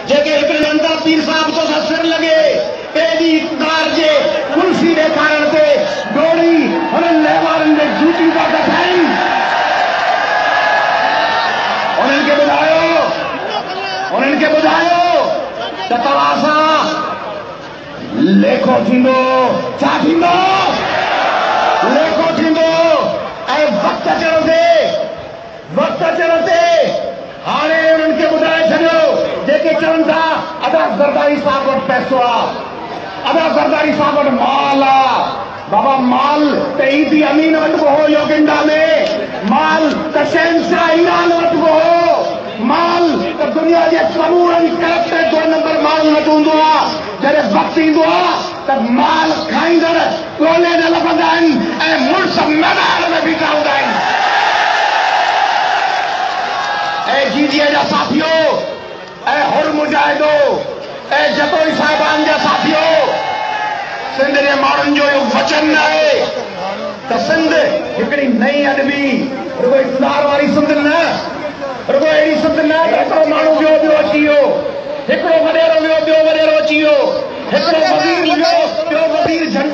जेके हिकिड़े नंढा पीर साहब तो सिर लगे पेड़ी कार जे कुर्सी ॾेखारण ते डोड़ी हुननि लहवारनि जे जूती था कसाइनि। उन्हनि खे ॿुधायो त तव्हां सां लेखो थींदो। छा थींदो? लेखो थींदो। ऐं वक़्तु अचण ते हाणे उन्हनि खे ॿुधाए छॾियो जेके चवनि था अदा ज़रदारी साहब वटि पैसो आहे, अदा ज़रदारी साहब वटि माल आहे। बाबा माल त ईदी अमीन वटि बि हो योगिंडा में, माल त शहंशाह ईरान वटि बि हो, माल त दुनिया जे समूरनि करप्टेड 2 नंबर माण्हुनि वटि हूंदो आहे। जॾहिं वक़्तु ईंदो आहे त माल खाईंदड़ ॻोल्हे न लभंदा आहिनि ऐं मुड़ुस मैदान में बीठा हूंदा आहिनि। ऐं जीजीअ जा साथियो, ऐं हुर मुजाहिदो, ऐं जतोई साहिबान जा साथियो, सिंध जे माण्हुनि जो इहो वचन आहे त सिंध हिकिड़ी नई अदबी रुगो इक़्तिदार वारी सिंध न, रुगो अहिड़ी सिंध न त हिकिड़ो माण्हू ॿियो अची वियो, हिकिड़ो वॾेरो वियो ॿियो वॾेरो अची वियो, हिकिड़ो वज़ीर वियो ॿियो वज़ीर झंडो